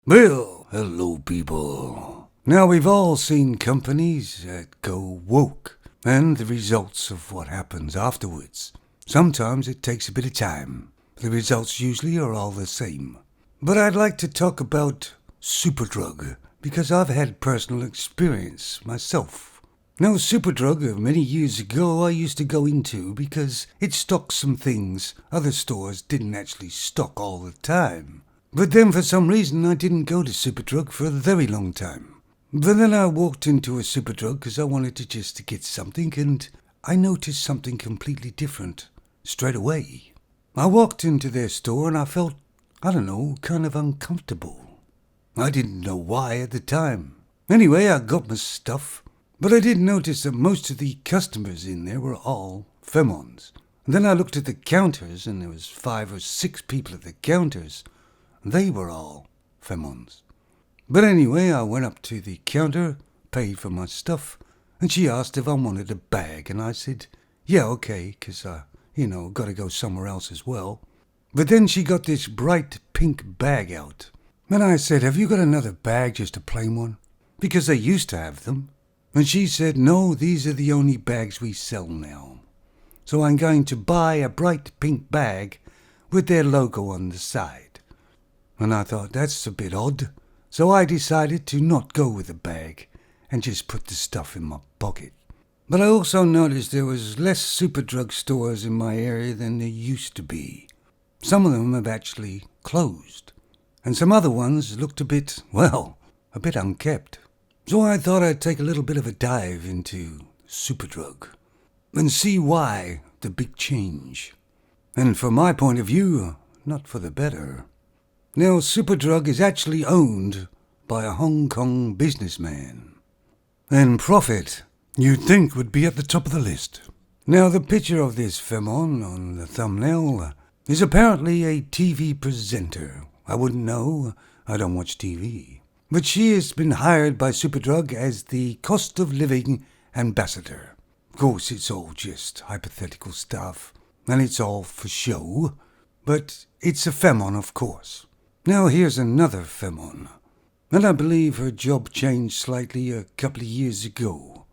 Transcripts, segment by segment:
Well, hello people. Now we've all seen companies that go woke and the results of what happens afterwards. Sometimes it takes a bit of time. The results usually are all the same. But I'd like to talk about Superdrug because I've had personal experience myself. Now Superdrug, many years ago I used to go into because it stocked some things other stores didn't actually stock all the time. But then for some reason I didn't go to Superdrug for a very long time. But then I walked into a Superdrug because I wanted to get something, and I noticed something completely different straight away. I walked into their store and I felt, kind of uncomfortable. I didn't know why at the time. Anyway, I got my stuff, but I did notice that most of the customers in there were all femons. And then I looked at the counters and there was 5 or 6 people at the counters. They were all femons. But anyway, I went up to the counter, paid for my stuff, and she asked if I wanted a bag, and I said, yeah, okay, because got to go somewhere else as well. But then she got this bright pink bag out. And I said, have you got another bag, just a plain one? Because they used to have them. And she said, no, these are the only bags we sell now. So I'm going to buy a bright pink bag with their logo on the side. And I thought, that's a bit odd. So I decided to not go with the bag and just put the stuff in my pocket. But I also noticed there was less Superdrug stores in my area than there used to be. Some of them have actually closed. And some other ones looked a bit unkept. So I thought I'd take a little bit of a dive into Superdrug and see why the big change. And from my point of view, not for the better. Now, Superdrug is actually owned by a Hong Kong businessman. And profit, you'd think, would be at the top of the list. Now, the picture of this femon on the thumbnail is apparently a TV presenter. I wouldn't know, I don't watch TV. But she has been hired by Superdrug as the cost of living ambassador. Of course, it's all just hypothetical stuff, and it's all for show. But it's a femon, of course. Now here's another femon, and I believe her job changed slightly a couple of years ago.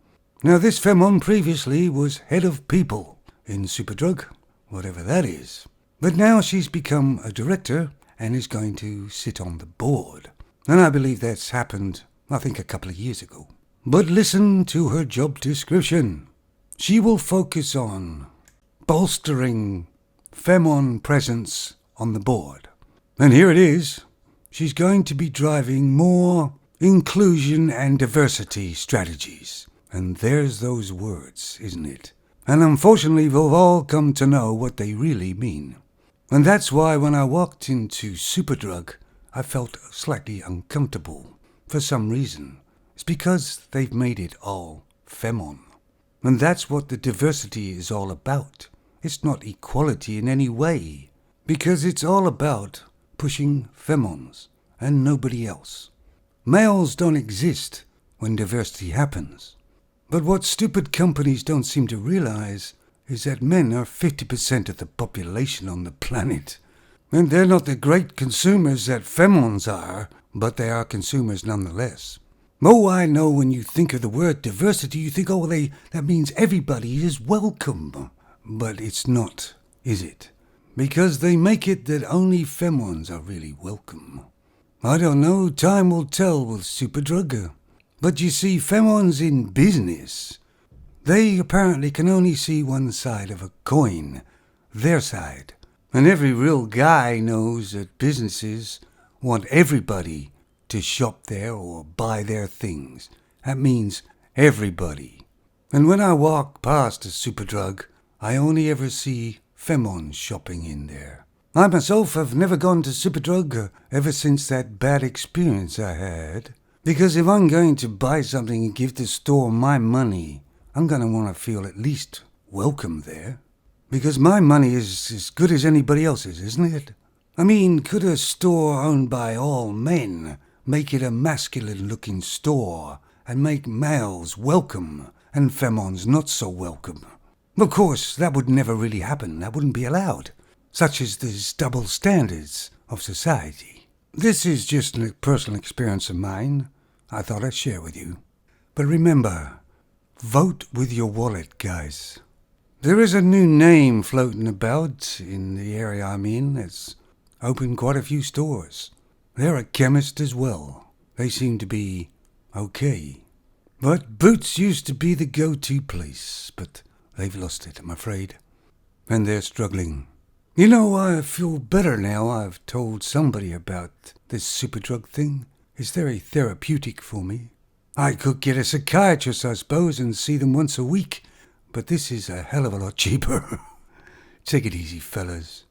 Now this femon previously was head of people in Superdrug, whatever that is. But now she's become a director and is going to sit on the board. And I believe that's happened, a couple of years ago. But listen to her job description. She will focus on bolstering femon presence on the board. And here it is. She's going to be driving more inclusion and diversity strategies. And there's those words, isn't it? And unfortunately, we've all come to know what they really mean. And that's why when I walked into Superdrug, I felt slightly uncomfortable for some reason. It's because they've made it all femon. And that's what the diversity is all about. It's not equality in any way. Because it's all about pushing femons and nobody else. Males don't exist when diversity happens. But what stupid companies don't seem to realize is that men are 50% of the population on the planet. And they're not the great consumers that femons are, but they are consumers nonetheless. Oh, I know when you think of the word diversity, you think, that means everybody is welcome. But it's not, is it? Because they make it that only femons are really welcome. I don't know, time will tell with Superdrug. But you see, femons in business, they apparently can only see one side of a coin, their side. And every real guy knows that businesses want everybody to shop there or buy their things. That means everybody. And when I walk past a Superdrug, I only ever see femons shopping in there. I myself have never gone to Superdrug ever since that bad experience I had. Because if I'm going to buy something and give the store my money, I'm going to want to feel at least welcome there. Because my money is as good as anybody else's, isn't it? I mean, could a store owned by all men make it a masculine-looking store and make males welcome and femons not so welcome? Of course, that would never really happen. That wouldn't be allowed. Such as these double standards of society. This is just a personal experience of mine. I thought I'd share with you. But remember, vote with your wallet, guys. There is a new name floating about in the area I'm in that's opened quite a few stores. They're a chemist as well. They seem to be okay. But Boots used to be the go-to place, but they've lost it, I'm afraid. And they're struggling. You know, I feel better now I've told somebody about this superdrug thing. It's very therapeutic for me. I could get a psychiatrist, I suppose, and see them once a week, but this is a hell of a lot cheaper. Take it easy, fellas.